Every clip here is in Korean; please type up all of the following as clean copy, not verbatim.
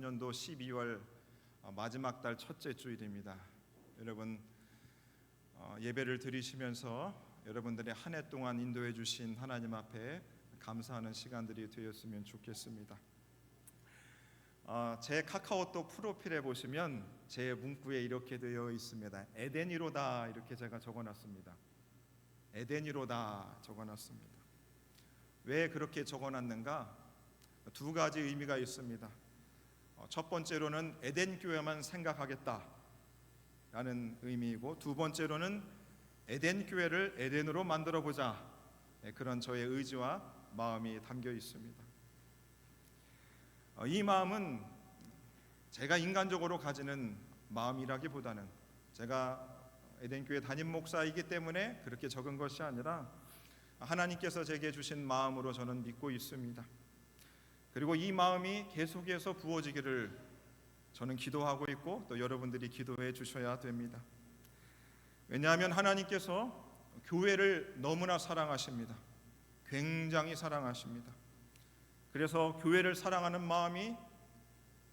2023년도 12월 마지막 달 첫째 주일입니다. 여러분 예배를 드리시면서 여러분들의 한 해 동안 인도해 주신 하나님 앞에 감사하는 시간들이 되었으면 좋겠습니다. 제 카카오톡 프로필에 보시면 제 문구에 이렇게 되어 있습니다. 에덴이로다, 이렇게 제가 적어놨습니다. 에덴이로다 적어놨습니다. 왜 그렇게 적어놨는가? 두 가지 의미가 있습니다. 첫 번째로는 에덴 교회만 생각하겠다라는 의미이고, 두 번째로는 에덴 교회를 에덴으로 만들어 보자, 그런 저의 의지와 마음이 담겨 있습니다. 이 마음은 제가 인간적으로 가지는 마음이라기보다는 제가 에덴 교회 담임 목사이기 때문에 그렇게 적은 것이 아니라 하나님께서 제게 주신 마음으로 저는 믿고 있습니다. 그리고 이 마음이 계속해서 부어지기를 저는 기도하고 있고, 또 여러분들이 기도해 주셔야 됩니다. 왜냐하면 하나님께서 교회를 너무나 사랑하십니다. 굉장히 사랑하십니다. 그래서 교회를 사랑하는 마음이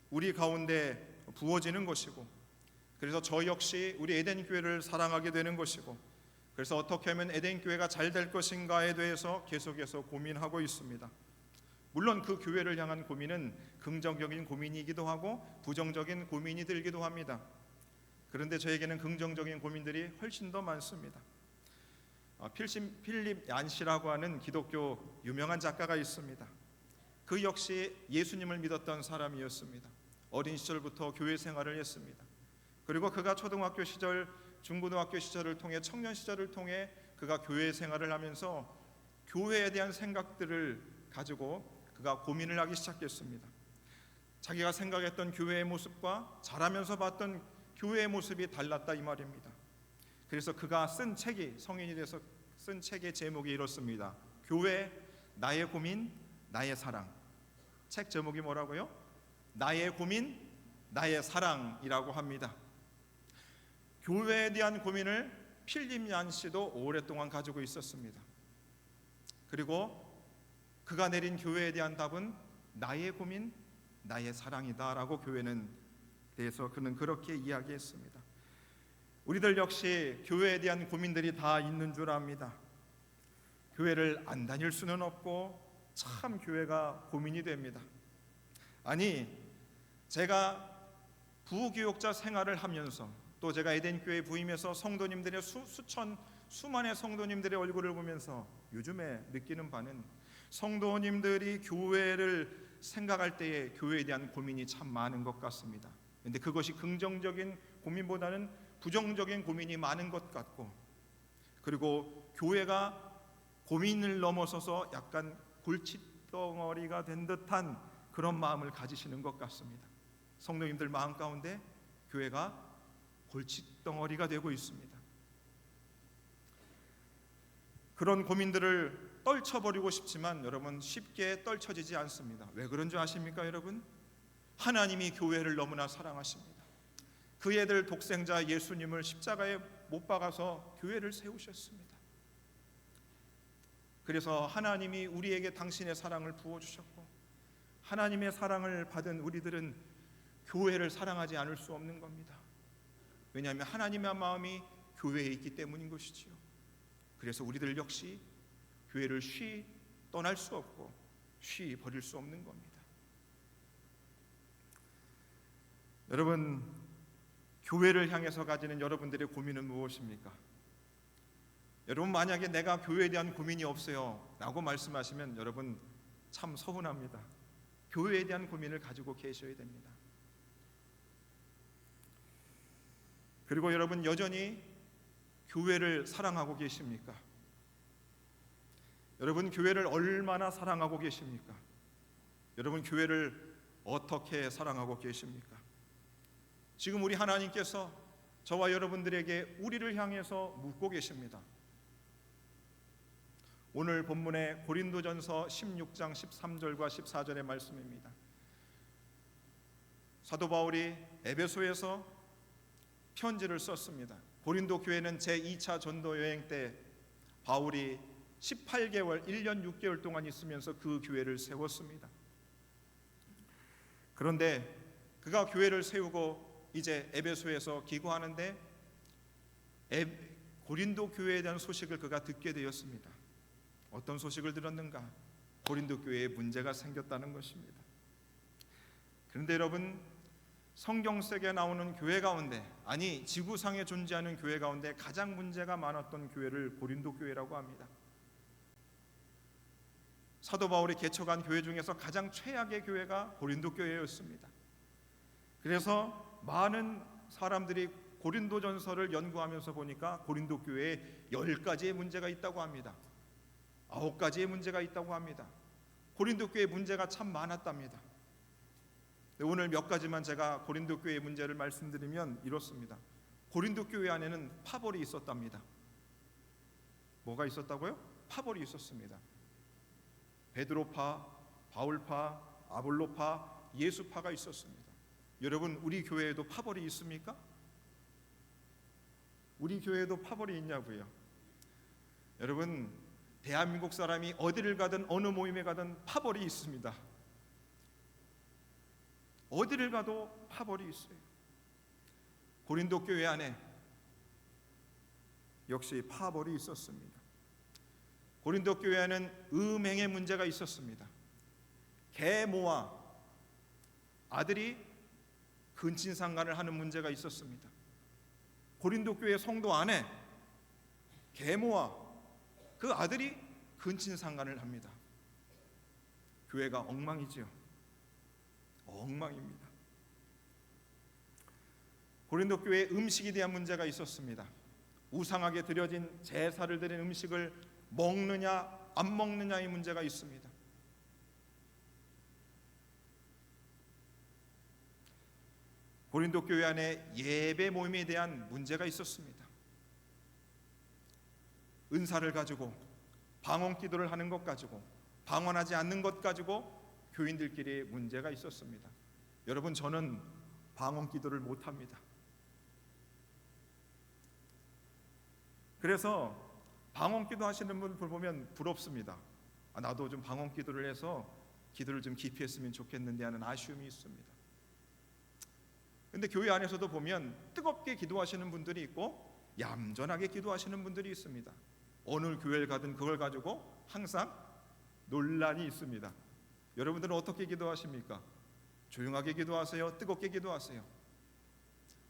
우리 가운데 부어지는 것이고, 그래서 저 역시 우리 에덴 교회를 사랑하게 되는 것이고, 그래서 어떻게 하면 에덴 교회가 잘 될 것인가에 대해서 계속해서 고민하고 있습니다. 물론 그 교회를 향한 고민은 긍정적인 고민이기도 하고 부정적인 고민이 들기도 합니다. 그런데 저에게는 긍정적인 고민들이 훨씬 더 많습니다. 필립 얀시라고 하는 기독교 유명한 작가가 있습니다. 그 역시 예수님을 믿었던 사람이었습니다. 어린 시절부터 교회 생활을 했습니다. 그리고 그가 초등학교 시절, 중고등학교 시절을 통해, 청년 시절을 통해 그가 교회 생활을 하면서 교회에 대한 생각들을 가지고 그가 고민을 하기 시작했습니다. 자기가 생각했던 교회의 모습과 자라면서 봤던 교회의 모습이 달랐다, 이 말입니다. 그래서 그가 쓴 책이, 성인이 돼서 쓴 책의 제목이 이렇습니다. 교회, 나의 고민, 나의 사랑. 책 제목이 뭐라고요? 나의 고민, 나의 사랑이라고 합니다. 교회에 대한 고민을 필립 얀시도 오랫동안 가지고 있었습니다. 그리고 그가 내린 교회에 대한 답은 나의 고민, 나의 사랑이다라고 교회는 대해서 그는 그렇게 이야기했습니다. 우리들 역시 교회에 대한 고민들이 다 있는 줄 압니다. 교회를 안 다닐 수는 없고 참 교회가 고민이 됩니다. 아니, 제가 부교육자 생활을 하면서 또 제가 에덴 교회 부임해서 성도님들의 수많은 성도님들의 얼굴을 보면서 요즘에 느끼는 바는 성도님들이 교회를 생각할 때에 교회에 대한 고민이 참 많은 것 같습니다. 그런데 그것이 긍정적인 고민보다는 부정적인 고민이 많은 것 같고, 그리고 교회가 고민을 넘어서서 약간 골칫덩어리가 된 듯한 그런 마음을 가지시는 것 같습니다. 성도님들 마음 가운데 교회가 골칫덩어리가 되고 있습니다. 그런 고민들을 떨쳐버리고 싶지만 여러분, 쉽게 떨쳐지지 않습니다. 왜 그런 줄 아십니까 여러분? 하나님이 교회를 너무나 사랑하십니다. 그의 아들 독생자 예수님을 십자가에 못 박아서 교회를 세우셨습니다. 그래서 하나님이 우리에게 당신의 사랑을 부어주셨고, 하나님의 사랑을 받은 우리들은 교회를 사랑하지 않을 수 없는 겁니다. 왜냐하면 하나님의 마음이 교회에 있기 때문인 것이지요. 그래서 우리들 역시 교회를 쉬 떠날 수 없고 쉬 버릴 수 없는 겁니다. 여러분, 교회를 향해서 가지는 여러분들의 고민은 무엇입니까? 여러분, 만약에 내가 교회에 대한 고민이 없어요 라고 말씀하시면 여러분 참 서운합니다. 교회에 대한 고민을 가지고 계셔야 됩니다. 그리고 여러분, 여전히 교회를 사랑하고 계십니까? 여러분, 교회를 얼마나 사랑하고 계십니까? 여러분, 교회를 어떻게 사랑하고 계십니까? 지금 우리 하나님께서 저와 여러분들에게 우리를 향해서 묻고 계십니다. 오늘 본문의 고린도전서 16장 13절과 14절의 말씀입니다. 사도 바울이 에베소에서 편지를 썼습니다. 고린도 교회는 제2차 전도 여행 때 바울이 18개월, 1년 6개월 동안 있으면서 그 교회를 세웠습니다. 그런데 그가 교회를 세우고 이제 에베소에서 기고하는데 고린도 교회에 대한 소식을 그가 듣게 되었습니다. 어떤 소식을 들었는가? 고린도 교회에 문제가 생겼다는 것입니다. 그런데 여러분, 성경 속에 나오는 교회 가운데, 아니 지구상에 존재하는 교회 가운데 가장 문제가 많았던 교회를 고린도 교회라고 합니다. 사도 바울이 개척한 교회 중에서 가장 최악의 교회가 고린도 교회였습니다. 그래서 많은 사람들이 고린도전서를 연구하면서 보니까 고린도 교회에 10가지의 문제가 있다고 합니다. 9가지의 문제가 있다고 합니다. 고린도 교회에 문제가 참 많았답니다. 오늘 몇 가지만 제가 고린도 교회의 문제를 말씀드리면 이렇습니다. 고린도 교회 안에는 파벌이 있었답니다. 뭐가 있었다고요? 파벌이 있었습니다. 베드로파, 바울파, 아볼로파, 예수파가 있었습니다. 여러분, 우리 교회에도 파벌이 있습니까? 우리 교회에도 파벌이 있냐고요? 여러분, 대한민국 사람이 어디를 가든 어느 모임에 가든 파벌이 있습니다. 어디를 가도 파벌이 있어요. 고린도 교회 안에 역시 파벌이 있었습니다. 고린도 교회 안에는 음행의 문제가 있었습니다. 계모와 아들이 근친상간을 하는 문제가 있었습니다. 고린도 교회 성도 안에 계모와 그 아들이 근친상간을 합니다. 교회가 엉망이지요. 엉망입니다. 고린도 교회에 음식에 대한 문제가 있었습니다. 우상하게 드려진 제사를 드린 음식을 먹느냐 안 먹느냐의 문제가 있습니다. 고린도 교회 안에 예배 모임에 대한 문제가 있었습니다. 은사를 가지고 방언 기도를 하는 것 가지고 방언하지 않는 것 가지고 교인들끼리 문제가 있었습니다. 여러분, 저는 방언 기도를 못합니다. 그래서 방언 기도 하시는 분들 보면 부럽습니다. 나도 좀 방언 기도를 해서 기도를 좀 깊이 했으면 좋겠는데 하는 아쉬움이 있습니다. 근데 교회 안에서도 보면 뜨겁게 기도하시는 분들이 있고 얌전하게 기도하시는 분들이 있습니다. 어느 교회를 가든 그걸 가지고 항상 논란이 있습니다. 여러분들은 어떻게 기도하십니까? 조용하게 기도하세요? 뜨겁게 기도하세요?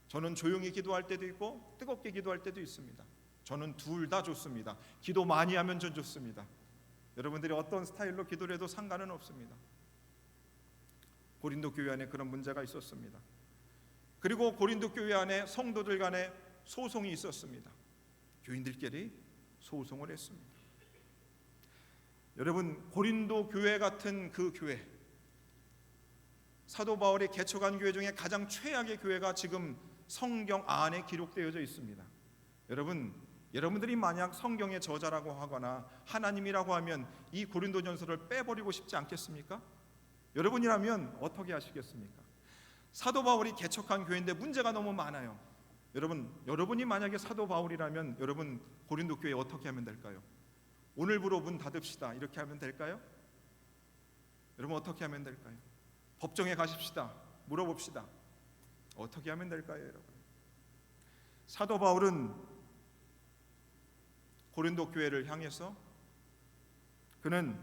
저는 조용히 기도할 때도 있고 뜨겁게 기도할 때도 있습니다. 저는 둘 다 좋습니다. 기도 많이 하면 전 좋습니다. 여러분들이 어떤 스타일로 기도를 해도 상관은 없습니다. 고린도 교회 안에 그런 문제가 있었습니다. 그리고 고린도 교회 안에 성도들 간에 소송이 있었습니다. 교인들끼리 소송을 했습니다. 여러분, 고린도 교회 같은 그 교회, 사도 바울이 개척한 교회 중에 가장 최악의 교회가 지금 성경 안에 기록되어져 있습니다. 여러분들이 만약 성경의 저자라고 하거나 하나님이라고 하면 이 고린도전서를 빼버리고 싶지 않겠습니까? 여러분이라면 어떻게 하시겠습니까? 사도 바울이 개척한 교회인데 문제가 너무 많아요. 여러분이 만약에 사도 바울이라면 여러분 고린도 교회 어떻게 하면 될까요? 오늘부로 문 닫읍시다 이렇게 하면 될까요? 여러분 어떻게 하면 될까요? 법정에 가십시다. 물어봅시다. 어떻게 하면 될까요, 여러분? 사도 바울은 고린도 교회를 향해서 그는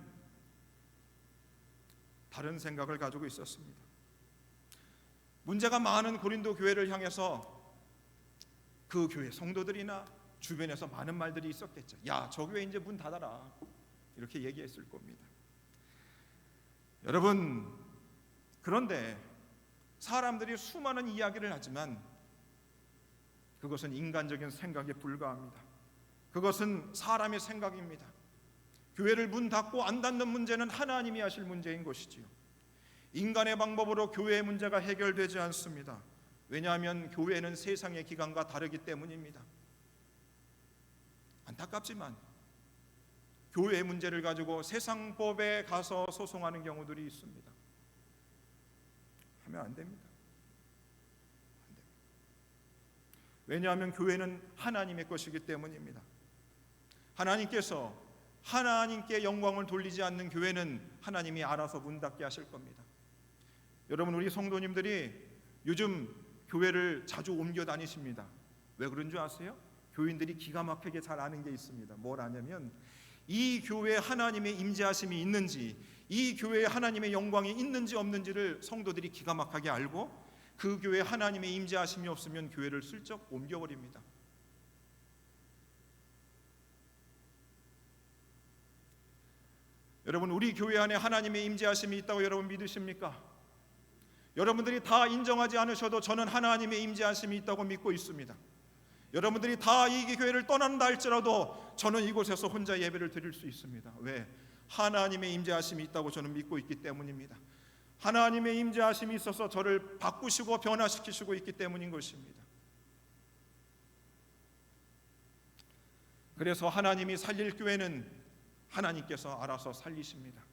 다른 생각을 가지고 있었습니다. 문제가 많은 고린도 교회를 향해서 그 교회 성도들이나 주변에서 많은 말들이 있었겠죠. 야, 저 교회 이제 문 닫아라. 이렇게 얘기했을 겁니다. 여러분, 그런데 사람들이 수많은 이야기를 하지만 그것은 인간적인 생각에 불과합니다. 그것은 사람의 생각입니다. 교회를 문 닫고 안 닫는 문제는 하나님이 하실 문제인 것이지요. 인간의 방법으로 교회의 문제가 해결되지 않습니다. 왜냐하면 교회는 세상의 기관과 다르기 때문입니다. 안타깝지만 교회의 문제를 가지고 세상법에 가서 소송하는 경우들이 있습니다. 하면 안 됩니다. 왜냐하면 교회는 하나님의 것이기 때문입니다. 하나님께 영광을 돌리지 않는 교회는 하나님이 알아서 문 닫게 하실 겁니다. 여러분, 우리 성도님들이 요즘 교회를 자주 옮겨 다니십니다. 왜 그런 줄 아세요? 교인들이 기가 막히게 잘 아는 게 있습니다. 뭘 아냐면 이 교회에 하나님의 임재하심이 있는지, 이 교회에 하나님의 영광이 있는지 없는지를 성도들이 기가 막히게 알고 그 교회에 하나님의 임재하심이 없으면 교회를 슬쩍 옮겨버립니다. 여러분, 우리 교회 안에 하나님의 임재하심이 있다고 여러분 믿으십니까? 여러분들이 다 인정하지 않으셔도 저는 하나님의 임재하심이 있다고 믿고 있습니다. 여러분들이 다 이 교회를 떠난다 할지라도 저는 이곳에서 혼자 예배를 드릴 수 있습니다. 왜? 하나님의 임재하심이 있다고 저는 믿고 있기 때문입니다. 하나님의 임재하심이 있어서 저를 바꾸시고 변화시키시고 있기 때문인 것입니다. 그래서 하나님이 살릴 교회는 하나님께서 알아서 살리십니다.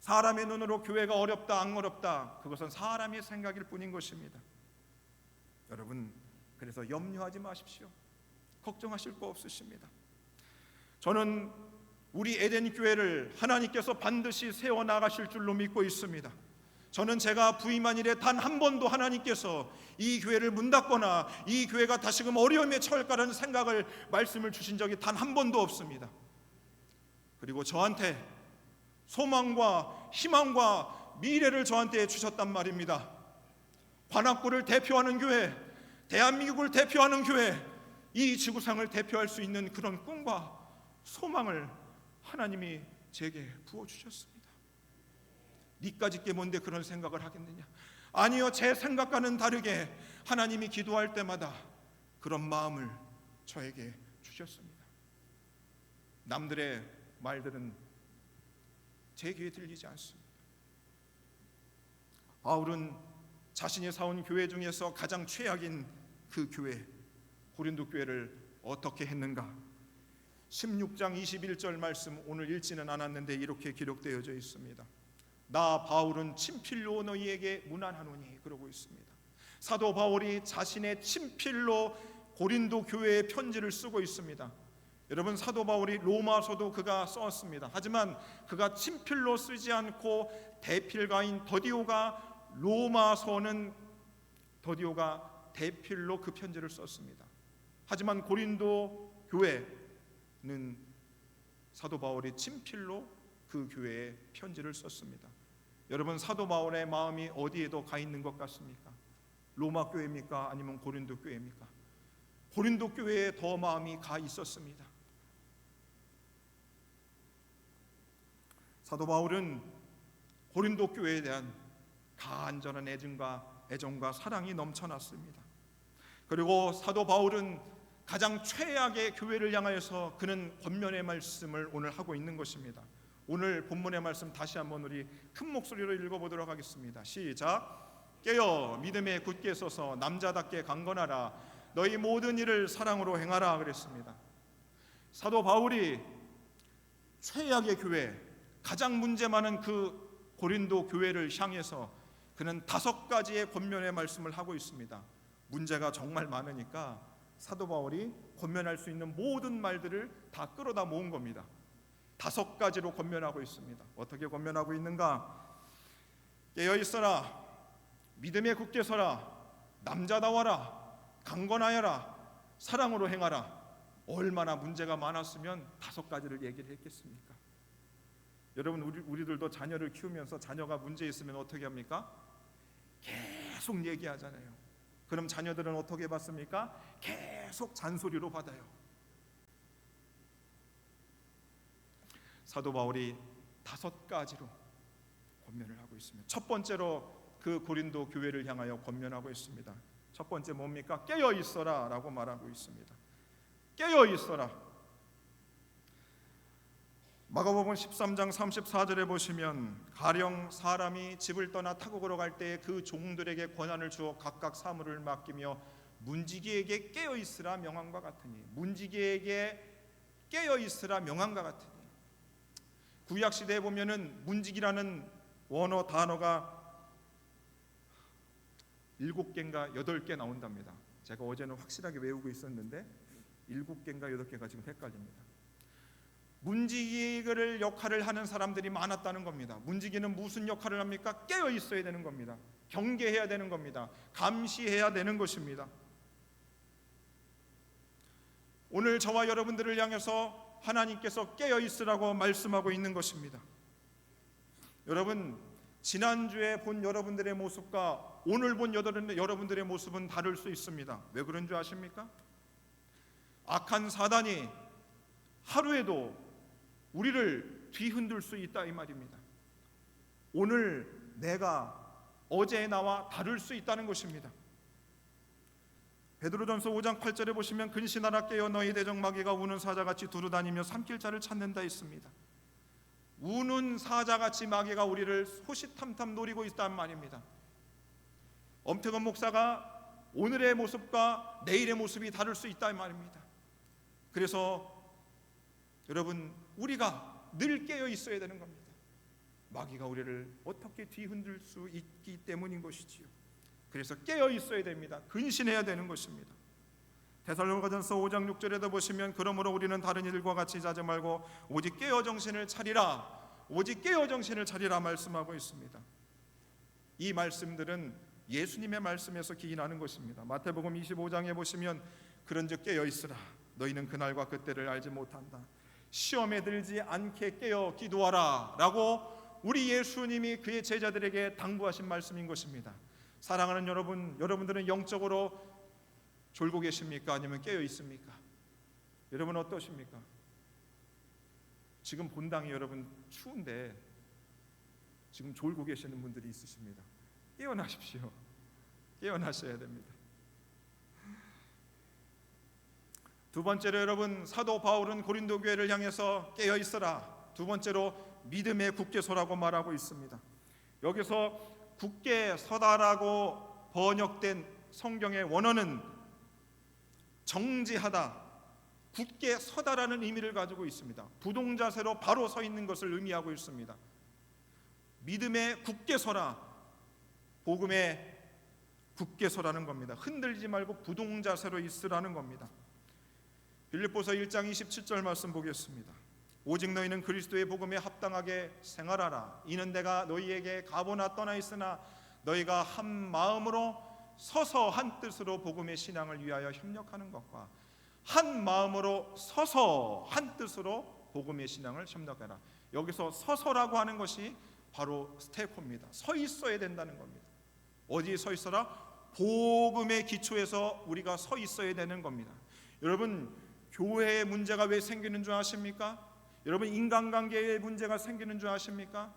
사람의 눈으로 교회가 어렵다 안 어렵다, 그것은 사람의 생각일 뿐인 것입니다. 여러분, 그래서 염려하지 마십시오. 걱정하실 거 없으십니다. 저는 우리 에덴 교회를 하나님께서 반드시 세워나가실 줄로 믿고 있습니다. 저는 제가 부임한 이래 단 한 번도 하나님께서 이 교회를 문 닫거나 이 교회가 다시금 어려움에 처할까라는 생각을 말씀을 주신 적이 단 한 번도 없습니다. 그리고 저한테 소망과 희망과 미래를 저한테 주셨단 말입니다. 관악구를 대표하는 교회, 대한민국을 대표하는 교회, 이 지구상을 대표할 수 있는 그런 꿈과 소망을 하나님이 제게 부어주셨습니다. 니까짓 게 뭔데 그런 생각을 하겠느냐? 아니요, 제 생각과는 다르게 하나님이 기도할 때마다 그런 마음을 저에게 주셨습니다. 남들의 말들은 제 귀에 들리지 않습니다. 바울은 자신이 사온 교회 중에서 가장 최악인 그 교회, 고린도 교회를 어떻게 했는가? 16장 21절 말씀 오늘 읽지는 않았는데 이렇게 기록되어져 있습니다. 나 바울은 친필로 너희에게 문안하노니, 그러고 있습니다. 사도 바울이 자신의 친필로 고린도 교회에 편지를 쓰고 있습니다. 여러분, 사도 바울이 로마서도 그가 썼습니다. 하지만 그가 친필로 쓰지 않고 대필가인 더디오가 대필로 그 편지를 썼습니다. 하지만 고린도 교회는 사도 바울이 친필로 그 교회에 편지를 썼습니다. 여러분, 사도 바울의 마음이 어디에도 가 있는 것 같습니까? 로마 교회입니까? 아니면 고린도 교회입니까? 고린도 교회에 더 마음이 가 있었습니다. 사도 바울은 고린도 교회에 대한 간절한 애정과 사랑이 넘쳐났습니다. 그리고 사도 바울은 가장 최악의 교회를 향하여서 그는 권면의 말씀을 오늘 하고 있는 것입니다. 오늘 본문의 말씀 다시 한번 우리 큰 목소리로 읽어보도록 하겠습니다. 시작. 깨어 믿음에 굳게 서서 남자답게 강건하라. 너희 모든 일을 사랑으로 행하라 그랬습니다. 사도 바울이 최악의 교회, 가장 문제 많은 그 고린도 교회를 향해서 그는 5가지의 권면의 말씀을 하고 있습니다. 문제가 정말 많으니까 사도 바울이 권면할 수 있는 모든 말들을 다 끌어다 모은 겁니다. 5가지로 권면하고 있습니다. 어떻게 권면하고 있는가? 깨어 있어라. 믿음에 굳게 서라. 남자다워라. 강건하여라. 사랑으로 행하라. 얼마나 문제가 많았으면 5가지를 얘기를 했겠습니까? 여러분, 우리들도 자녀를 키우면서 자녀가 문제 있으면 어떻게 합니까? 계속 얘기하잖아요. 그럼 자녀들은 어떻게 받습니까? 계속 잔소리로 받아요. 사도 바울이 5가지로 권면을 하고 있습니다. 첫 번째로 그 고린도 교회를 향하여 권면하고 있습니다. 첫 번째 뭡니까? 깨어 있어라 라고 말하고 있습니다. 깨어 있어라. 마가복음 13장 34절에 보시면 가령 사람이 집을 떠나 타국으로 갈 때 그 종들에게 권한을 주어 각각 사물을 맡기며 문지기에게 깨어 있으라 명함과 같으니, 문지기에게 깨어 있으라 명함과 같으니. 구약 시대에 보면은 문지기라는 원어 단어가 7개인가 8개 나온답니다. 제가 어제는 확실하게 외우고 있었는데 7개인가 8개가 지금 헷갈립니다. 문지기를 역할을 하는 사람들이 많았다는 겁니다. 문지기는 무슨 역할을 합니까? 깨어 있어야 되는 겁니다. 경계해야 되는 겁니다. 감시해야 되는 것입니다. 오늘 저와 여러분들을 향해서 하나님께서 깨어 있으라고 말씀하고 있는 것입니다. 여러분, 지난주에 본 여러분들의 모습과 오늘 본 여러분들의 모습은 다를 수 있습니다. 왜 그런 줄 아십니까? 악한 사단이 하루에도 우리를 뒤흔들 수 있다 이 말입니다. 오늘 내가 어제의 나와 다를 수 있다는 것입니다. 베드로전서 5장 8절에 보시면 근신하라 깨어 너희 대적 마귀가 우는 사자같이 두루다니며 삼킬 자를 찾는다 했습니다. 우는 사자같이 마귀가 우리를 호시탐탐 노리고 있다는 말입니다. 엄태건 목사가 오늘의 모습과 내일의 모습이 다를 수 있다는 말입니다. 그래서 여러분, 우리가 늘 깨어 있어야 되는 겁니다. 마귀가 우리를 어떻게 뒤흔들 수 있기 때문인 것이지요. 그래서 깨어 있어야 됩니다. 근신해야 되는 것입니다. 데살로니가전서 5장 6절에도 보시면 그러므로 우리는 다른 일과 같이 자지 말고 오직 깨어 정신을 차리라, 오직 깨어 정신을 차리라 말씀하고 있습니다. 이 말씀들은 예수님의 말씀에서 기인하는 것입니다. 마태복음 25장에 보시면 그런즉 깨어 있으라, 너희는 그날과 그때를 알지 못한다. 시험에 들지 않게 깨어 기도하라 라고 우리 예수님이 그의 제자들에게 당부하신 말씀인 것입니다. 사랑하는 여러분, 여러분들은 영적으로 졸고 계십니까? 아니면 깨어 있습니까? 여러분 어떠십니까? 지금 본당이 여러분 추운데 지금 졸고 계시는 분들이 있으십니다. 깨어나십시오. 깨어나셔야 됩니다. 두 번째로 여러분, 사도 바울은 고린도 교회를 향해서 깨어 있어라, 두 번째로 믿음의 굳게 서라고 말하고 있습니다. 여기서 굳게 서다라고 번역된 성경의 원어는 정지하다, 굳게 서다라는 의미를 가지고 있습니다. 부동자세로 바로 서 있는 것을 의미하고 있습니다. 믿음에 굳게 서라, 복음에 굳게 서라는 겁니다. 흔들리지 말고 부동자세로 있으라는 겁니다. 빌립보서 1장 27절 말씀 보겠습니다. 오직 너희는 그리스도의 복음에 합당하게 생활하라. 이는 내가 너희에게 가보나 떠나 있으나 너희가 한 마음으로 서서 한 뜻으로 복음의 신앙을 위하여 협력하는 것과 한 마음으로 서서 한 뜻으로 복음의 신앙을 협력하라. 여기서 서서라고 하는 것이 바로 스테코입니다. 서 있어야 된다는 겁니다. 어디에 서 있어라? 복음의 기초에서 우리가 서 있어야 되는 겁니다. 여러분, 교회에 문제가 왜 생기는 줄 아십니까? 여러분, 인간관계에 문제가 생기는 줄 아십니까?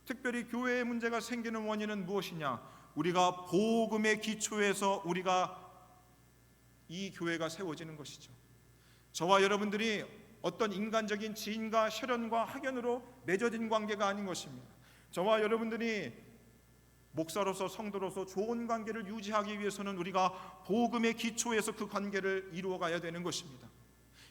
특별히 교회에 문제가 생기는 원인은 무엇이냐? 우리가 복음의 기초에서 우리가 이 교회가 세워지는 것이죠. 저와 여러분들이 어떤 인간적인 지인과 혈연과 학연으로 맺어진 관계가 아닌 것입니다. 저와 여러분들이 목사로서 성도로서 좋은 관계를 유지하기 위해서는 우리가 복음의 기초에서 그 관계를 이루어가야 되는 것입니다.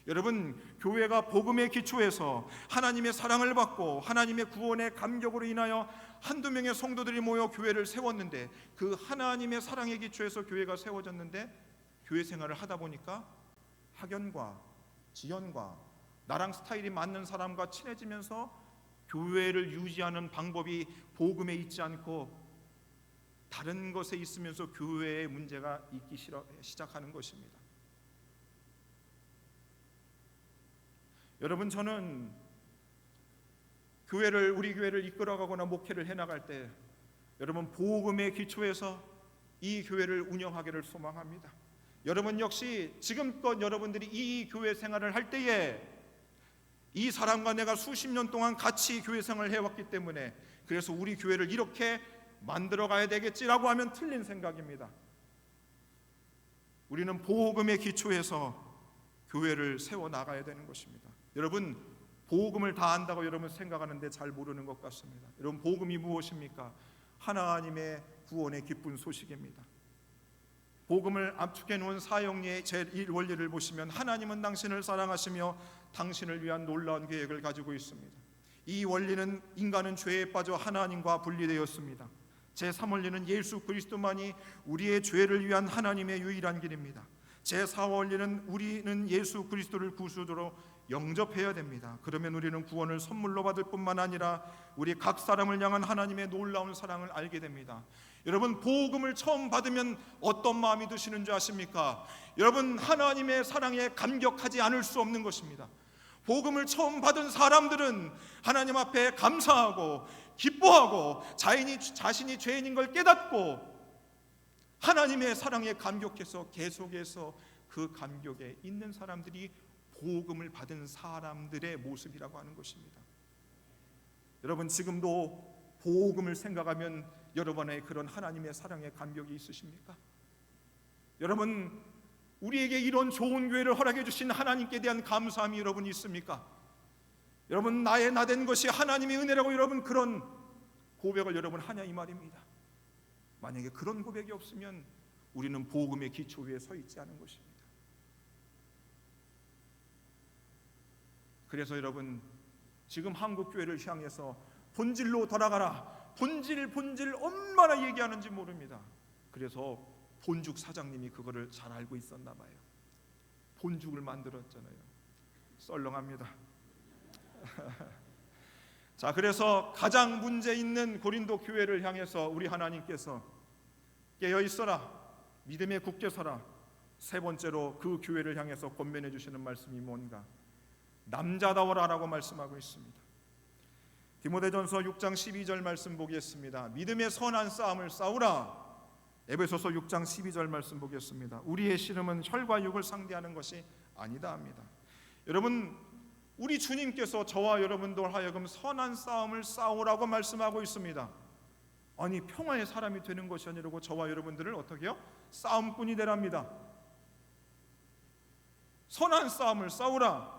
여러분, 교회가 복음의 기초에서 하나님의 사랑을 받고 하나님의 구원의 감격으로 인하여 한두 명의 성도들이 모여 교회를 세웠는데, 그 하나님의 사랑의 기초에서 교회가 세워졌는데, 교회 생활을 하다 보니까 학연과 지연과 나랑 스타일이 맞는 사람과 친해지면서 교회를 유지하는 방법이 복음에 있지 않고 다른 것에 있으면서 교회에 문제가 있기 시작하는 것입니다. 여러분, 저는 우리 교회를 이끌어가거나 목회를 해나갈 때 여러분, 복음의 기초에서 이 교회를 운영하기를 소망합니다. 여러분 역시 지금껏 여러분들이 이 교회 생활을 할 때에 이 사람과 내가 수십 년 동안 같이 교회 생활을 해왔기 때문에, 그래서 우리 교회를 이렇게 만들어 가야 되겠지라고 하면 틀린 생각입니다. 우리는 복음의 기초에서 교회를 세워나가야 되는 것입니다. 여러분, 복음을 다 안다고 여러분 생각하는데 잘 모르는 것 같습니다. 여러분, 복음이 무엇입니까? 하나님의 구원의 기쁜 소식입니다. 복음을 압축해 놓은 사형리의 제1원리를 보시면 하나님은 당신을 사랑하시며 당신을 위한 놀라운 계획을 가지고 있습니다. 이 원리는 인간은 죄에 빠져 하나님과 분리되었습니다. 제3원리는 예수 그리스도만이 우리의 죄를 위한 하나님의 유일한 길입니다. 제4 원리는 우리는 예수 그리스도를 구주로 영접해야 됩니다. 그러면 우리는 구원을 선물로 받을 뿐만 아니라 우리 각 사람을 향한 하나님의 놀라운 사랑을 알게 됩니다. 여러분, 복음을 처음 받으면 어떤 마음이 드시는 줄 아십니까? 여러분, 하나님의 사랑에 감격하지 않을 수 없는 것입니다. 복음을 처음 받은 사람들은 하나님 앞에 감사하고 기뻐하고 자신이 죄인인 걸 깨닫고 하나님의 사랑에 감격해서 계속해서 그 감격에 있는 사람들이 복음을 받은 사람들의 모습이라고 하는 것입니다. 여러분, 지금도 복음을 생각하면 여러분의 그런 하나님의 사랑의 감격이 있으십니까? 여러분, 우리에게 이런 좋은 교회를 허락해 주신 하나님께 대한 감사함이 여러분 있습니까? 여러분, 나의 나된 것이 하나님의 은혜라고 여러분 그런 고백을 여러분 하냐 이 말입니다. 만약에 그런 고백이 없으면 우리는 복음의 기초 위에 서 있지 않은 것입니다. 그래서 여러분, 지금 한국 교회를 향해서 본질로 돌아가라, 본질 얼마나 얘기하는지 모릅니다. 그래서 본죽 사장님이 그거를 잘 알고 있었나 봐요. 본죽을 만들었잖아요. 썰렁합니다. 자, 그래서 가장 문제 있는 고린도 교회를 향해서 우리 하나님께서 깨어 있어라, 믿음에 굳게 서라. 세 번째로 그 교회를 향해서 권면해 주시는 말씀이 뭔가? 남자다워라라고 말씀하고 있습니다. 디모데전서 6장 12절 말씀 보겠습니다. 믿음의 선한 싸움을 싸우라. 에베소서 6장 12절 말씀 보겠습니다. 우리의 씨름은 혈과 육을 상대하는 것이 아니다 합니다. 여러분, 우리 주님께서 저와 여러분들 하여금 선한 싸움을 싸우라고 말씀하고 있습니다. 아니, 평화의 사람이 되는 것이 아니라고 저와 여러분들을 어떻게 해요? 싸움꾼이 되랍니다. 선한 싸움을 싸우라.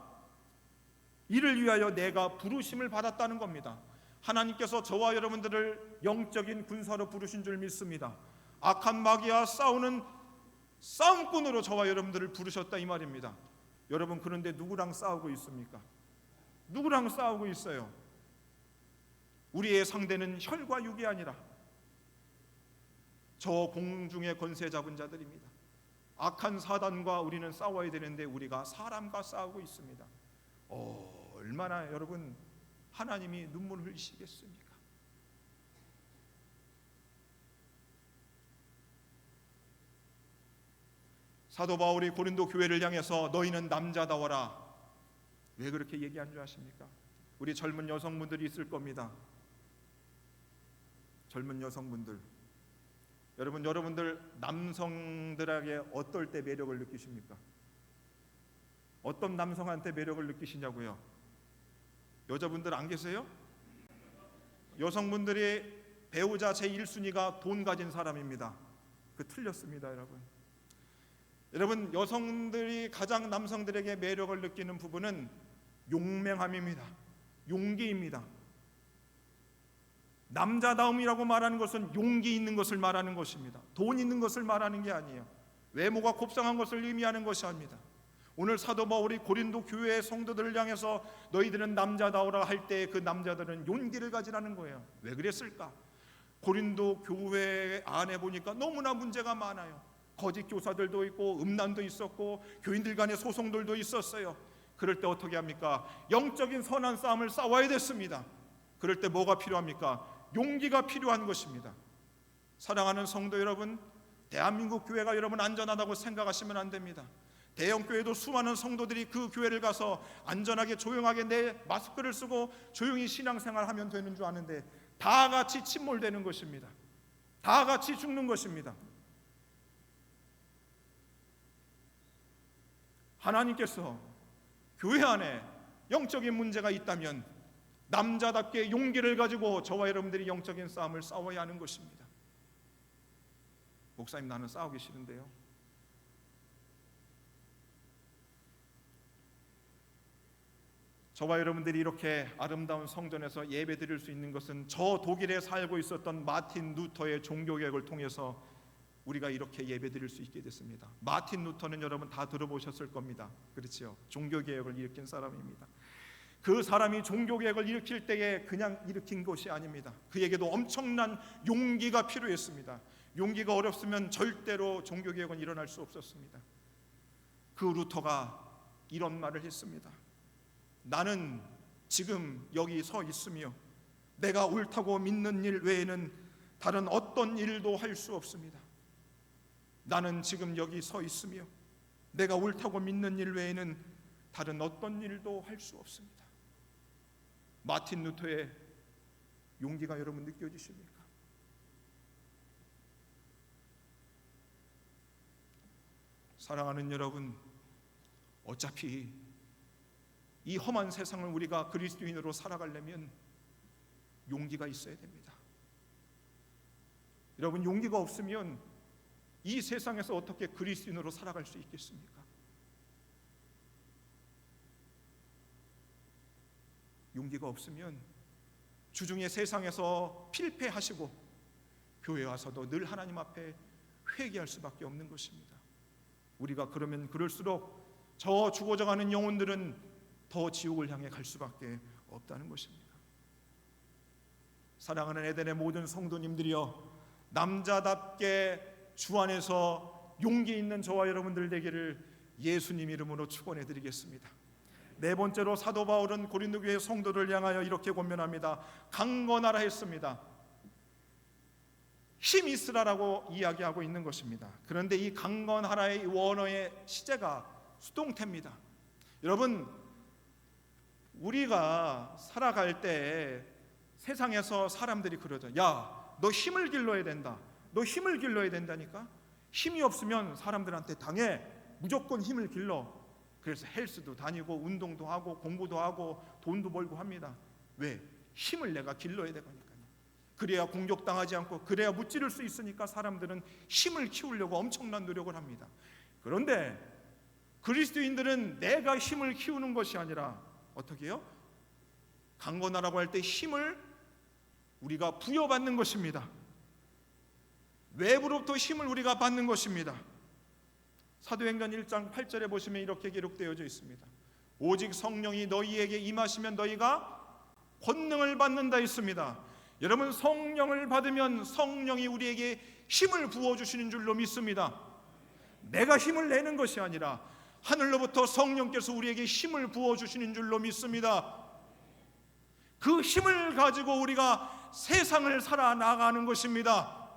이를 위하여 내가 부르심을 받았다는 겁니다. 하나님께서 저와 여러분들을 영적인 군사로 부르신 줄 믿습니다. 악한 마귀와 싸우는 싸움꾼으로 저와 여러분들을 부르셨다 이 말입니다. 여러분, 그런데 누구랑 싸우고 있습니까? 누구랑 싸우고 있어요? 우리의 상대는 혈과 육이 아니라 저 공중의 권세 잡은 자들입니다. 악한 사단과 우리는 싸워야 되는데 우리가 사람과 싸우고 있습니다. 얼마나 여러분 하나님이 눈물 흘리시겠습니까? 사도 바울이 고린도 교회를 향해서 너희는 남자다워라. 왜 그렇게 얘기한 줄 아십니까? 우리 젊은 여성분들이 있을 겁니다. 젊은 여성분들, 여러분들 남성들에게 어떨 때 매력을 느끼십니까? 어떤 남성한테 매력을 느끼시냐고요? 여자분들 안 계세요? 여성분들이 배우자 제1순위가 돈 가진 사람입니다. 그 틀렸습니다, 여러분. 여러분, 여성들이 가장 남성들에게 매력을 느끼는 부분은 용맹함입니다. 용기입니다. 남자다움이라고 말하는 것은 용기 있는 것을 말하는 것입니다. 돈 있는 것을 말하는 게 아니에요. 외모가 곱상한 것을 의미하는 것이 아닙니다. 오늘 사도 바울이 고린도 교회의 성도들을 향해서 너희들은 남자다우라 할 때 그 남자들은 용기를 가지라는 거예요. 왜 그랬을까? 고린도 교회 안에 보니까 너무나 문제가 많아요. 거짓 교사들도 있고 음란도 있었고 교인들 간의 소송들도 있었어요. 그럴 때 어떻게 합니까? 영적인 선한 싸움을 싸워야 됐습니다. 그럴 때 뭐가 필요합니까? 용기가 필요한 것입니다. 사랑하는 성도 여러분, 대한민국 교회가 여러분 안전하다고 생각하시면 안 됩니다. 대형교회도 수많은 성도들이 그 교회를 가서 안전하게 조용하게 내 마스크를 쓰고 조용히 신앙생활하면 되는 줄 아는데 다 같이 침몰되는 것입니다. 다 같이 죽는 것입니다. 하나님께서 교회 안에 영적인 문제가 있다면 남자답게 용기를 가지고 저와 여러분들이 영적인 싸움을 싸워야 하는 것입니다. 목사님, 나는 싸우기 싫은데요. 저와 여러분들이 이렇게 아름다운 성전에서 예배 드릴 수 있는 것은 저 독일에 살고 있었던 마틴 루터의 종교개혁을 통해서 우리가 이렇게 예배 드릴 수 있게 됐습니다. 마틴 루터는 여러분 다 들어보셨을 겁니다. 그렇죠? 종교개혁을 일으킨 사람입니다. 그 사람이 종교개혁을 일으킬 때에 그냥 일으킨 것이 아닙니다. 그에게도 엄청난 용기가 필요했습니다. 용기가 어렵으면 절대로 종교개혁은 일어날 수 없었습니다. 그 루터가 이런 말을 했습니다. 나는 지금 여기 서 있으며 내가 옳다고 믿는 일 외에는 다른 어떤 일도 할 수 없습니다. 나는 지금 여기 서 있으며 내가 옳다고 믿는 일 외에는 다른 어떤 일도 할 수 없습니다. 마틴 루터의 용기가 여러분 느껴지십니까? 사랑하는 여러분, 어차피 이 험한 세상을 우리가 그리스도인으로 살아가려면 용기가 있어야 됩니다. 여러분, 용기가 없으면 이 세상에서 어떻게 그리스도인으로 살아갈 수 있겠습니까? 용기가 없으면 주중에 세상에서 필패하시고 교회 와서도 늘 하나님 앞에 회개할 수밖에 없는 것입니다. 우리가 그러면 그럴수록 저 죽어져가는 영혼들은 더 지옥을 향해 갈 수밖에 없다는 것입니다. 사랑하는 에덴의 모든 성도님들이여, 남자답게 주 안에서 용기 있는 저와 여러분들 되기를 예수님 이름으로 축원해 드리겠습니다. 네 번째로 사도 바울은 고린도 교회 성도를 향하여 이렇게 권면합니다. 강건하라 했습니다. 힘 있으라라고 이야기하고 있는 것입니다. 그런데 이 강건하라의 원어의 시제가 수동태입니다. 여러분, 우리가 살아갈 때 세상에서 사람들이 그러죠. 야, 너 힘을 길러야 된다. 너 힘을 길러야 된다니까. 힘이 없으면 사람들한테 당해. 무조건 힘을 길러. 그래서 헬스도 다니고 운동도 하고 공부도 하고 돈도 벌고 합니다. 왜? 힘을 내가 길러야 되거니까요. 그래야 공격당하지 않고 그래야 무찌를 수 있으니까 사람들은 힘을 키우려고 엄청난 노력을 합니다. 그런데 그리스도인들은 내가 힘을 키우는 것이 아니라 어떻게 해요? 강건하라고 할 때 힘을 우리가 부여받는 것입니다. 외부로부터 힘을 우리가 받는 것입니다. 사도행전 1장 8절에 보시면 이렇게 기록되어져 있습니다. 오직 성령이 너희에게 임하시면 너희가 권능을 받는다 했습니다. 여러분, 성령을 받으면 성령이 우리에게 힘을 부어주시는 줄로 믿습니다. 내가 힘을 내는 것이 아니라 하늘로부터 성령께서 우리에게 힘을 부어주시는 줄로 믿습니다. 그 힘을 가지고 우리가 세상을 살아나가는 것입니다.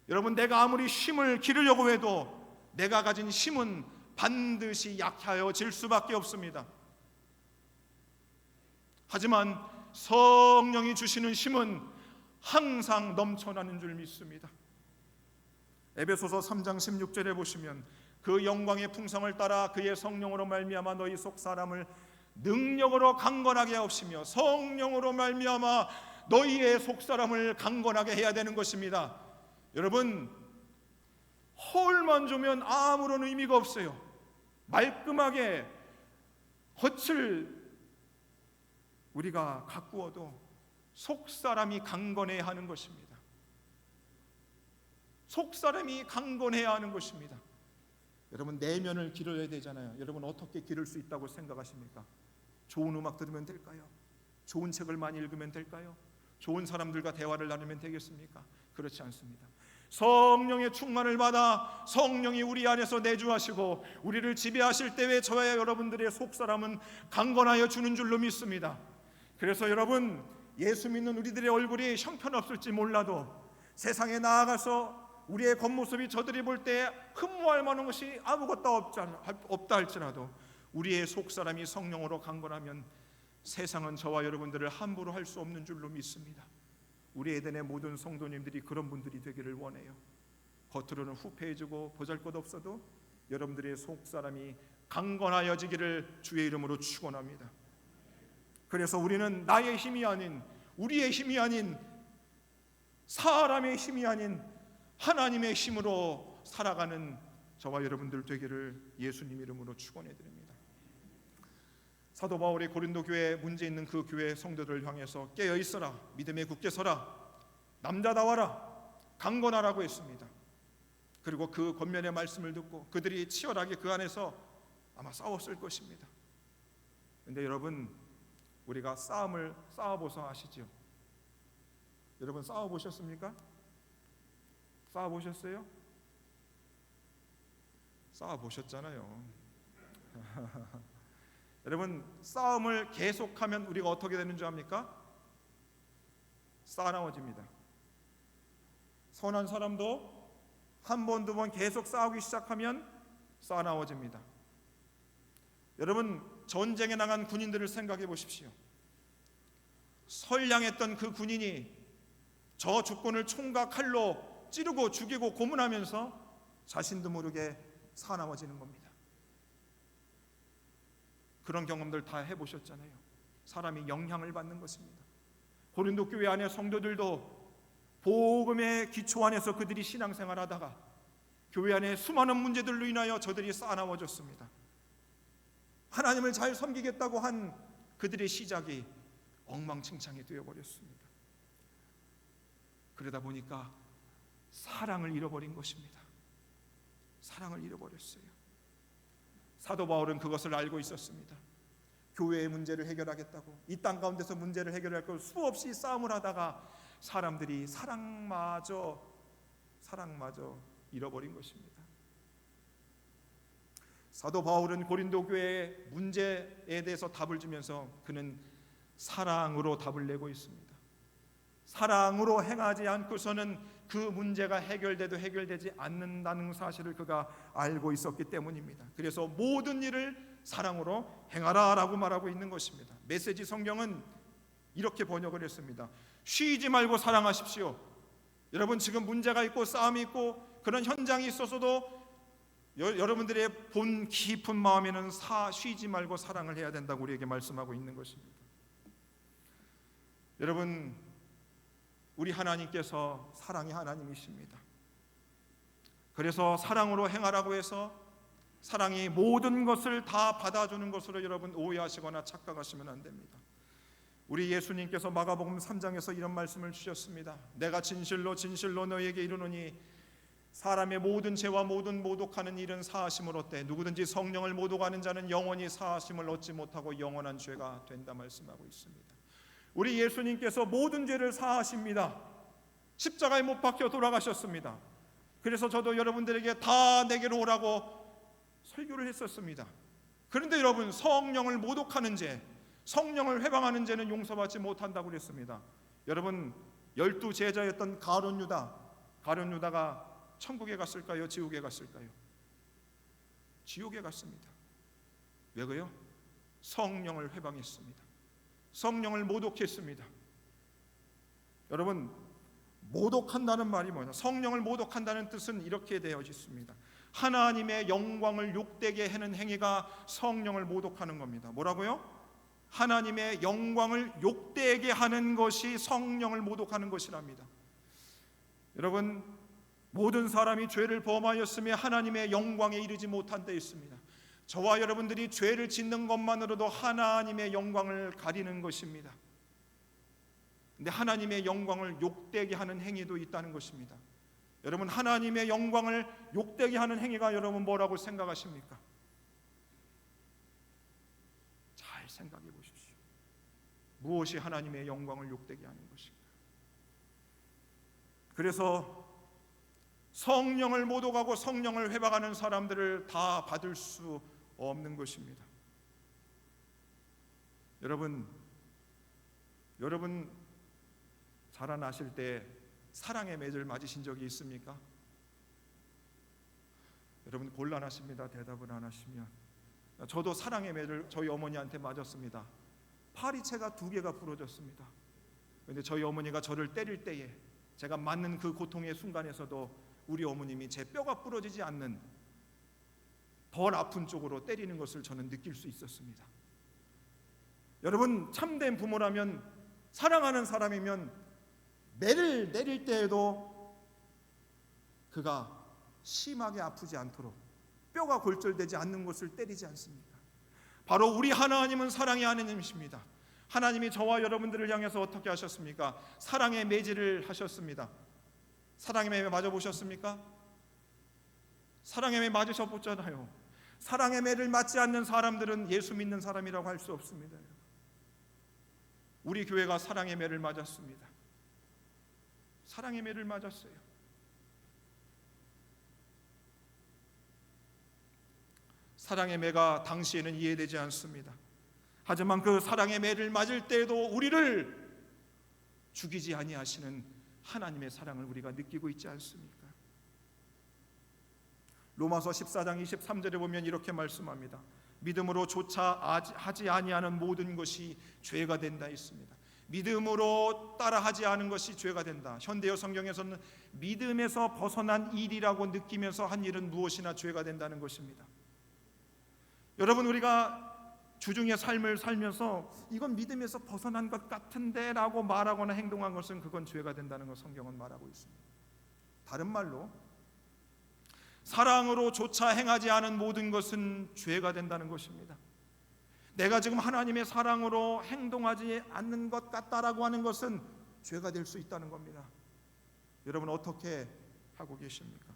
여러분, 내가 아무리 힘을 기르려고 해도 내가 가진 힘은 반드시 약하여질 수밖에 없습니다. 하지만 성령이 주시는 힘은 항상 넘쳐나는 줄 믿습니다. 에베소서 3장 16절에 보시면 그 영광의 풍성을 따라 그의 성령으로 말미암아 너희 속 사람을 능력으로 강건하게 하옵시며, 성령으로 말미암아 너희의 속 사람을 강건하게 해야 되는 것입니다. 여러분, 허울만 주면 아무런 의미가 없어요. 말끔하게 겉을 우리가 가꾸어도 속 사람이 강건해야 하는 것입니다. 속 사람이 강건해야 하는 것입니다. 여러분, 내면을 기르어야 되잖아요. 여러분, 어떻게 기를 수 있다고 생각하십니까? 좋은 음악 들으면 될까요? 좋은 책을 많이 읽으면 될까요? 좋은 사람들과 대화를 나누면 되겠습니까? 그렇지 않습니다. 성령의 충만을 받아 성령이 우리 안에서 내주하시고 우리를 지배하실 때에 저와 여러분들의 속사람은 강건하여 주는 줄로 믿습니다. 그래서 여러분, 예수 믿는 우리들의 얼굴이 형편없을지 몰라도 세상에 나아가서 우리의 겉모습이 저들이 볼 때 흠모할 만한 것이 아무것도 없다 할지라도 우리의 속사람이 성령으로 강건하면 세상은 저와 여러분들을 함부로 할 수 없는 줄로 믿습니다. 우리 에덴의 모든 성도님들이 그런 분들이 되기를 원해요. 겉으로는 후패해지고 보잘것없어도 여러분들의 속사람이 강건하여지기를 주의 이름으로 축원합니다. 그래서 우리는 나의 힘이 아닌, 우리의 힘이 아닌, 사람의 힘이 아닌 하나님의 힘으로 살아가는 저와 여러분들 되기를 예수님 이름으로 축원해 드립니다. 사도 바울이 고린도 교회에 문제 있는 그 교회 성도들을 향해서 깨어 있어라, 믿음에 굳게 서라, 남자다워라, 강건하라고 했습니다. 그리고 그 권면의 말씀을 듣고 그들이 치열하게 그 안에서 아마 싸웠을 것입니다. 그런데 여러분, 우리가 싸움을 싸워보서 아시죠? 여러분, 싸워보셨습니까? 싸워보셨어요? 싸워보셨잖아요. 여러분, 싸움을 계속하면 우리가 어떻게 되는 줄 압니까? 싸나워집니다. 선한 사람도 한 번, 두 번 계속 싸우기 시작하면 싸나워집니다. 여러분, 전쟁에 나간 군인들을 생각해 보십시오. 선량했던 그 군인이 저 적군을 총과 칼로 찌르고 죽이고 고문하면서 자신도 모르게 사나워지는 겁니다. 그런 경험들 다 해보셨잖아요. 사람이 영향을 받는 것입니다. 고린도 교회 안에 성도들도 복음의 기초 안에서 그들이 신앙생활하다가 교회 안에 수많은 문제들로 인하여 저들이 싸나워졌습니다. 하나님을 잘 섬기겠다고 한 그들의 시작이 엉망진창이 되어버렸습니다. 그러다 보니까 사랑을 잃어버린 것입니다. 사랑을 잃어버렸어요. 사도 바울은 그것을 알고 있었습니다. 교회의 문제를 해결하겠다고, 이 땅 가운데서 문제를 해결할 걸 수없이 싸움을 하다가 사람들이 사랑마저 잃어버린 것입니다. 사도 바울은 고린도 교회의 문제에 대해서 답을 주면서 그는 사랑으로 답을 내고 있습니다. 사랑으로 행하지 않고서는 그 문제가 해결돼도 해결되지 않는다는 사실을 그가 알고 있었기 때문입니다. 그래서 모든 일을 사랑으로 행하라라고 말하고 있는 것입니다. 메시지 성경은 이렇게 번역을 했습니다. 쉬지 말고 사랑하십시오. 여러분, 지금 문제가 있고 싸움이 있고 그런 현장이 있어서도 여러분들의 본 깊은 마음에는 쉬지 말고 사랑을 해야 된다고 우리에게 말씀하고 있는 것입니다. 여러분, 우리 하나님께서 사랑의 하나님이십니다. 그래서 사랑으로 행하라고 해서 사랑이 모든 것을 다 받아주는 것으로 여러분 오해하시거나 착각하시면 안 됩니다. 우리 예수님께서 마가복음 3장에서 이런 말씀을 주셨습니다. 내가 진실로 진실로 너희에게 이르노니 사람의 모든 죄와 모든 모독하는 일은 사하심을 얻되 누구든지 성령을 모독하는 자는 영원히 사하심을 얻지 못하고 영원한 죄가 된다 말씀하고 있습니다. 우리 예수님께서 모든 죄를 사하십니다. 십자가에 못 박혀 돌아가셨습니다. 그래서 저도 여러분들에게 다 내게로 오라고 설교를 했었습니다. 그런데 여러분, 성령을 모독하는 죄, 성령을 회방하는 죄는 용서받지 못한다고 그랬습니다. 여러분, 12제자였던 가룟 유다가 천국에 갔을까요? 지옥에 갔을까요? 지옥에 갔습니다. 왜요? 성령을 회방했습니다. 성령을 모독했습니다. 여러분, 모독한다는 말이 뭐냐? 성령을 모독한다는 뜻은 이렇게 되어 있습니다. 하나님의 영광을 욕되게 하는 행위가 성령을 모독하는 겁니다. 뭐라고요? 하나님의 영광을 욕되게 하는 것이 성령을 모독하는 것이랍니다. 여러분, 모든 사람이 죄를 범하였으며 하나님의 영광에 이르지 못한 데 있습니다. 저와 여러분들이 죄를 짓는 것만으로도 하나님의 영광을 가리는 것입니다. 근데 하나님의 영광을 욕되게 하는 행위도 있다는 것입니다. 여러분, 하나님의 영광을 욕되게 하는 행위가 여러분 뭐라고 생각하십니까? 잘 생각해 보십시오. 무엇이 하나님의 영광을 욕되게 하는 것인가? 그래서 성령을 모독하고 성령을 회방하는 사람들을 다 받을 수 없는 것입니다. 여러분 자라나실 때 사랑의 매를 맞으신 적이 있습니까? 여러분 곤란하십니다. 대답을 안 하시면. 저도 사랑의 매를 저희 어머니한테 맞았습니다. 파리채가 2개가 부러졌습니다. 그런데 저희 어머니가 저를 때릴 때에 제가 맞는 그 고통의 순간에서도 우리 어머님이 제 뼈가 부러지지 않는 덜 아픈 쪽으로 때리는 것을 저는 느낄 수 있었습니다. 여러분, 참된 부모라면, 사랑하는 사람이면 매를 내릴 때에도 그가 심하게 아프지 않도록 뼈가 골절되지 않는 곳을 때리지 않습니까? 바로 우리 하나님은 사랑의 하나님이십니다. 하나님이 저와 여러분들을 향해서 어떻게 하셨습니까? 사랑의 매질을 하셨습니다. 사랑의 매 맞아보셨습니까? 사랑의 매 맞으셔보잖아요. 사랑의 매를 맞지 않는 사람들은 예수 믿는 사람이라고 할 수 없습니다. 우리 교회가 사랑의 매를 맞았습니다. 사랑의 매를 맞았어요. 사랑의 매가 당시에는 이해되지 않습니다. 하지만 그 사랑의 매를 맞을 때에도 우리를 죽이지 아니하시는 하나님의 사랑을 우리가 느끼고 있지 않습니까? 로마서 14장 23절에 보면 이렇게 말씀합니다. 믿음으로 조차 하지 아니하는 모든 것이 죄가 된다 했습니다. 믿음으로 따라하지 않은 것이 죄가 된다. 현대어 성경에서는 믿음에서 벗어난 일이라고 느끼면서 한 일은 무엇이나 죄가 된다는 것입니다. 여러분, 우리가 주중의 삶을 살면서 이건 믿음에서 벗어난 것 같은데 라고 말하거나 행동한 것은 그건 죄가 된다는 것 성경은 말하고 있습니다. 다른 말로 사랑으로 조차 행하지 않은 모든 것은 죄가 된다는 것입니다. 내가 지금 하나님의 사랑으로 행동하지 않는 것 같다라고 하는 것은 죄가 될 수 있다는 겁니다. 여러분, 어떻게 하고 계십니까?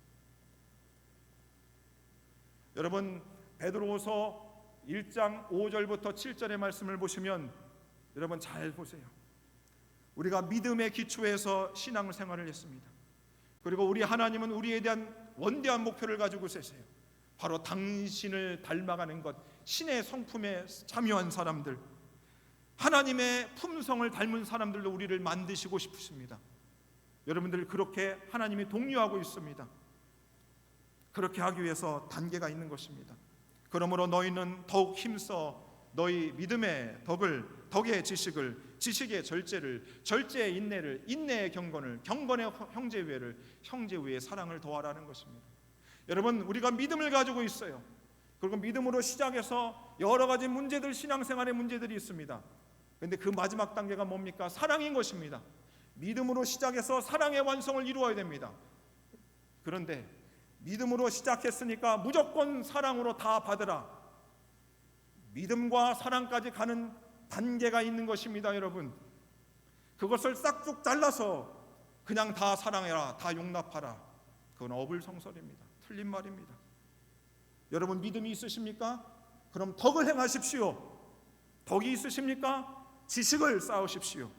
여러분, 베드로후서 1장 5절부터 7절의 말씀을 보시면 여러분 잘 보세요. 우리가 믿음의 기초에서 신앙생활을 했습니다. 그리고 우리 하나님은 우리에 대한 원대한 목표를 가지고 계세요. 바로 당신을 닮아가는 것, 신의 성품에 참여한 사람들, 하나님의 품성을 닮은 사람들로 우리를 만드시고 싶으십니다. 여러분들 그렇게 하나님이 독려하고 있습니다. 그렇게 하기 위해서 단계가 있는 것입니다. 그러므로 너희는 더욱 힘써 너희 믿음의 덕의 지식을, 지식의 절제를, 절제의 인내를, 인내의 경건을, 경건의 형제우애를, 형제우애의 사랑을 더하라는 것입니다. 여러분, 우리가 믿음을 가지고 있어요. 그리고 믿음으로 시작해서 여러 가지 문제들, 신앙생활의 문제들이 있습니다. 그런데 그 마지막 단계가 뭡니까? 사랑인 것입니다. 믿음으로 시작해서 사랑의 완성을 이루어야 됩니다. 그런데 믿음으로 시작했으니까 무조건 사랑으로 다 받으라. 믿음과 사랑까지 가는 단계가 있는 것입니다. 여러분, 그것을 싹둑 잘라서 그냥 다 사랑해라, 다 용납하라, 그건 어불성설입니다. 틀린 말입니다. 여러분, 믿음이 있으십니까? 그럼 덕을 행하십시오. 덕이 있으십니까? 지식을 쌓으십시오.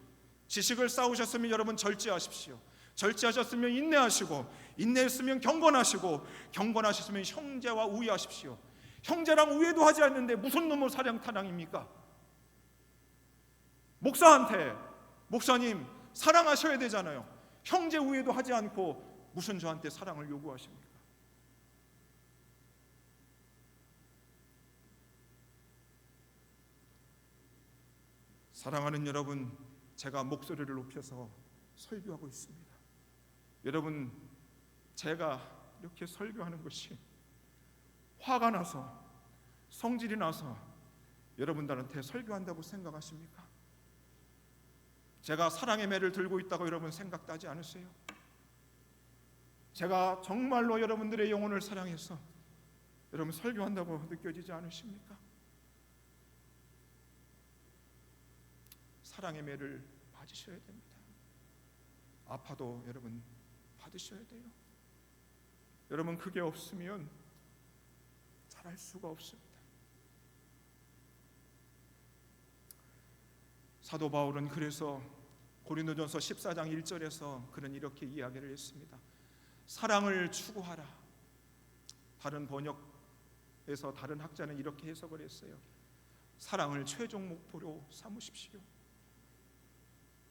지식을 쌓으셨으면 여러분 절제하십시오. 절제하셨으면 인내하시고, 인내했으면 경건하시고, 경건하셨으면 형제와 우애하십시오. 형제랑 우애도 하지 않는데 무슨 놈의 사랑타랑입니까? 목사한테 목사님 사랑하셔야 되잖아요. 형제 우애도 하지 않고 무슨 저한테 사랑을 요구하십니까? 사랑하는 여러분, 제가 목소리를 높여서 설교하고 있습니다. 여러분, 제가 이렇게 설교하는 것이 화가 나서, 성질이 나서 여러분들한테 설교한다고 생각하십니까? 제가 사랑의 매를 들고 있다고 여러분 생각도 하지 않으세요? 제가 정말로 여러분들의 영혼을 사랑해서 여러분 설교한다고 느껴지지 않으십니까? 사랑의 매를 맞으셔야 됩니다. 아파도 여러분 받으셔야 돼요. 여러분, 그게 없으면 잘할 수가 없습니다. 사도 바울은 그래서 고린도전서 14장 1절에서 그는 이렇게 이야기를 했습니다. 사랑을 추구하라. 다른 번역에서 다른 학자는 이렇게 해석을 했어요. 사랑을 최종 목표로 삼으십시오.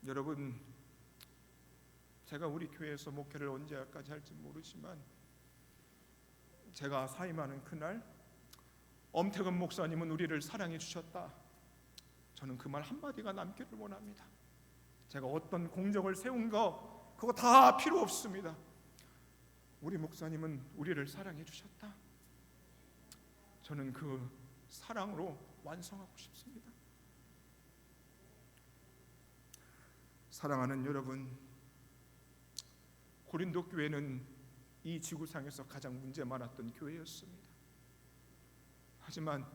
여러분, 제가 우리 교회에서 목회를 언제까지 할지 모르지만 제가 사임하는 그날 엄태근 목사님은 우리를 사랑해 주셨다. 저는 그 말 한마디가 남기를 원합니다. 제가 어떤 공적을 세운 거 그거 다 필요 없습니다. 우리 목사님은 우리를 사랑해 주셨다. 저는 그 사랑으로 완성하고 싶습니다. 사랑하는 여러분, 고린도 교회는 이 지구상에서 가장 문제 많았던 교회였습니다. 하지만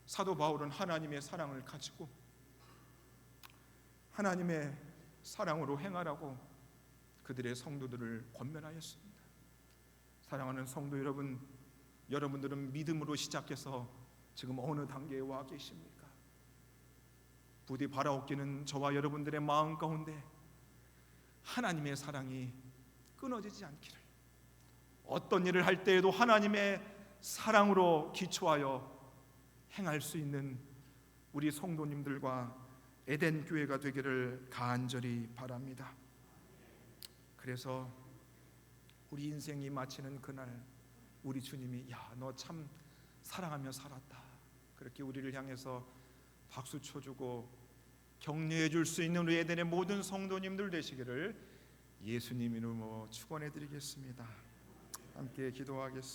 사도 바울은 하나님의 사랑을 가지고 하나님의 사랑으로 행하라고 그들의 성도들을 권면하였습니다. 사랑하는 성도 여러분, 여러분들은 믿음으로 시작해서 지금 어느 단계에 와 계십니까? 부디 바라옵기는 저와 여러분들의 마음 가운데 하나님의 사랑이 끊어지지 않기를, 어떤 일을 할 때에도 하나님의 사랑으로 기초하여 행할 수 있는 우리 성도님들과 에덴 교회가 되기를 간절히 바랍니다. 그래서 우리 인생이 마치는 그날 우리 주님이 야, 너 참 사랑하며 살았다, 그렇게 우리를 향해서 박수 쳐주고 격려해 줄 수 있는 우리 에덴의 모든 성도님들 되시기를 예수님 이름으로 축원해 드리겠습니다. 함께 기도하겠습니다.